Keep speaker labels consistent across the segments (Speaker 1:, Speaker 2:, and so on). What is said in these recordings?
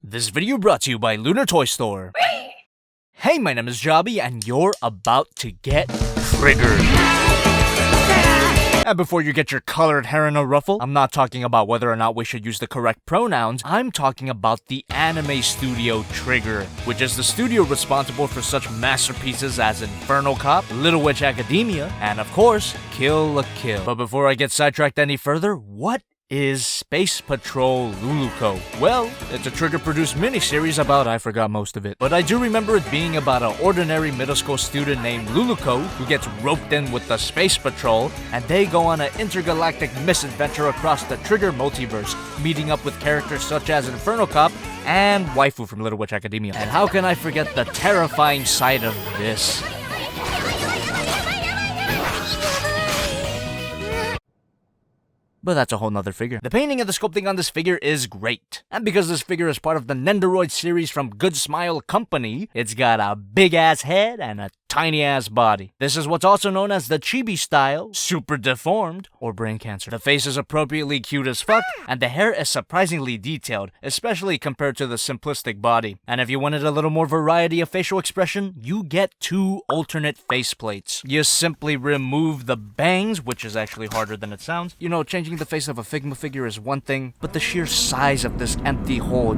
Speaker 1: This video brought to you by Lunar Toy Store. Hey, my name is Jobby, and you're about to get triggered. And before you get your colored hair in a ruffle, I'm not talking about whether or not we should use the correct pronouns. I'm talking about the anime studio Trigger, which is the studio responsible for such masterpieces as Infernal Cop, Little Witch Academia, and of course, Kill la Kill. But before I get sidetracked any further, what is Space Patrol Luluco? Well, it's a Trigger-produced miniseries about, I forgot most of it, but I do remember it being about an ordinary middle school student named Luluco who gets roped in with the Space Patrol, and they go on an intergalactic misadventure across the Trigger multiverse, meeting up with characters such as Infernal Cop and Waifu from Little Witch Academia. And how can I forget the terrifying side of this? But that's a whole nother figure. The painting and the sculpting on this figure is great. And because this figure is part of the Nendoroid series from Good Smile Company, it's got a big-ass head and a tiny-ass body. This is what's also known as the chibi style, super deformed, or brain cancer. The face is appropriately cute as fuck, and the hair is surprisingly detailed, especially compared to the simplistic body. And if you wanted a little more variety of facial expression, you get two alternate face plates. You simply remove the bangs, which is actually harder than it sounds. You know, changing the face of a Figma figure is one thing, but the sheer size of this empty hole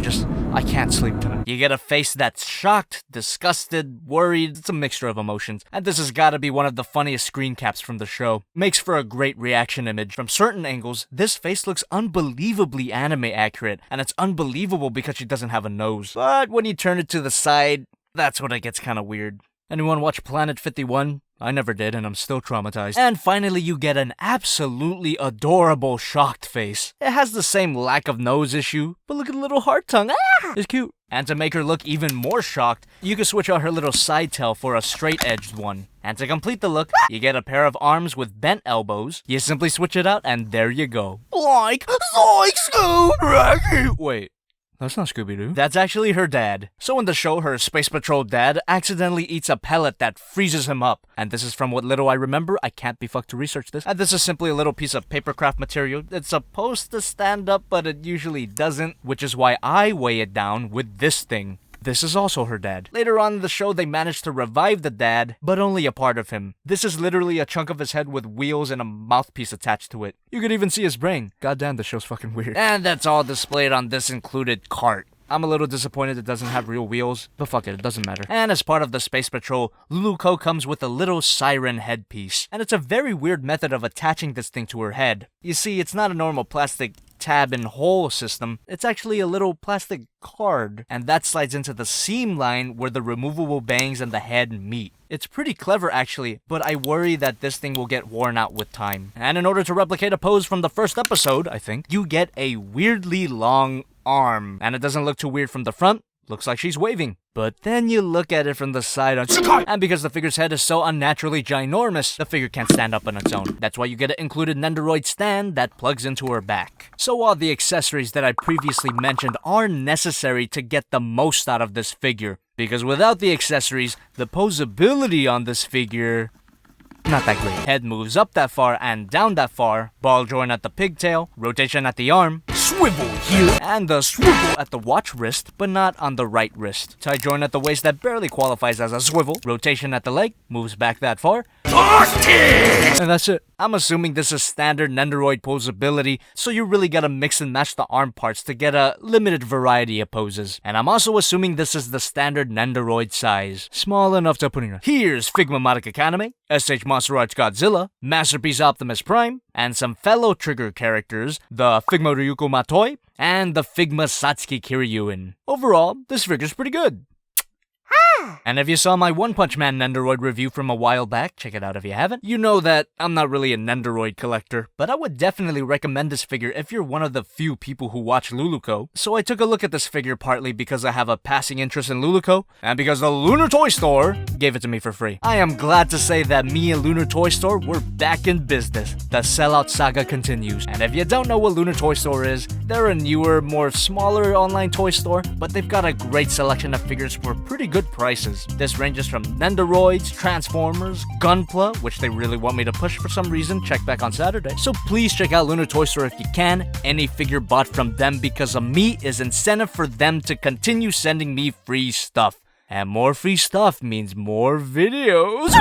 Speaker 1: I can't sleep tonight. You get a face that's shocked, disgusted, worried. It's a mixture of emotions, and this has gotta be one of the funniest screen caps from the show. Makes for a great reaction image. From certain angles, this face looks unbelievably anime accurate, and it's unbelievable because she doesn't have a nose. But when you turn it to the side, that's when it gets kinda weird. Anyone watch Planet 51? I never did, and I'm still traumatized. And finally, you get an absolutely adorable shocked face. It has the same lack of nose issue, but look at the little heart tongue. Ah! It's cute. And to make her look even more shocked, you can switch out her little side tail for a straight-edged one. And to complete the look, you get a pair of arms with bent elbows. You simply switch it out, and there you go. Like Scooby-Doo! Wait. That's not Scooby-Doo. That's actually her dad. So in the show, her Space Patrol dad accidentally eats a pellet that freezes him up. And this is from what little I remember. I can't be fucked to research this. And this is simply a little piece of papercraft material. It's supposed to stand up, but it usually doesn't, which is why I weigh it down with this thing. This is also her dad. Later on in the show, they managed to revive the dad, but only a part of him. This is literally a chunk of his head with wheels and a mouthpiece attached to it. You could even see his brain. Goddamn, the show's fucking weird. And that's all displayed on this included cart. I'm a little disappointed it doesn't have real wheels, but fuck it doesn't matter. And as part of the Space Patrol, Luluco comes with a little Siren Headpiece. And it's a very weird method of attaching this thing to her head. You see, it's not a normal plastic tab and hole system. It's actually a little plastic card, and that slides into the seam line where the removable bangs and the head meet. It's pretty clever actually, but I worry that this thing will get worn out with time. And in order to replicate a pose from the first episode, I think, you get a weirdly long arm. And it doesn't look too weird from the front. Looks like she's waving. But then you look at it from the side and because the figure's head is so unnaturally ginormous, the figure can't stand up on its own. That's why you get an included Nendoroid stand that plugs into her back. So all the accessories that I previously mentioned are necessary to get the most out of this figure. Because without the accessories, the posability on this figure, not that great. Head moves up that far and down that far, ball joint at the pigtail, rotation at the arm, swivel here, and the swivel at the watch wrist, but not on the right wrist. Tie joint at the waist that barely qualifies as a swivel, rotation at the leg, moves back that far, and that's it. I'm assuming this is standard Nendoroid posability, so you really gotta mix and match the arm parts to get a limited variety of poses. And I'm also assuming this is the standard Nendoroid size, small enough to put in. Here's Figma Madoka Anime, SH Monster Arts Godzilla, Masterpiece Optimus Prime, and some fellow Trigger characters, the Figma Ryuko Matoi, and the Figma Satsuki Kiryuin. Overall, this figure's pretty good. And if you saw my One Punch Man Nendoroid review from a while back, check it out if you haven't, you know that I'm not really a Nendoroid collector, but I would definitely recommend this figure if you're one of the few people who watch Luluco. So I took a look at this figure partly because I have a passing interest in Luluco, and because the Lunar Toy Store gave it to me for free. I am glad to say that me and Lunar Toy Store, we're back in business. The sellout saga continues. And if you don't know what Lunar Toy Store is, they're a newer, more smaller online toy store, but they've got a great selection of figures for pretty good prices. prices. This ranges from Nendoroids, Transformers, Gunpla, which they really want me to push for some reason, check back on Saturday. So please check out Lunar Toy Store if you can. Any figure bought from them because of me is incentive for them to continue sending me free stuff. And more free stuff means more videos.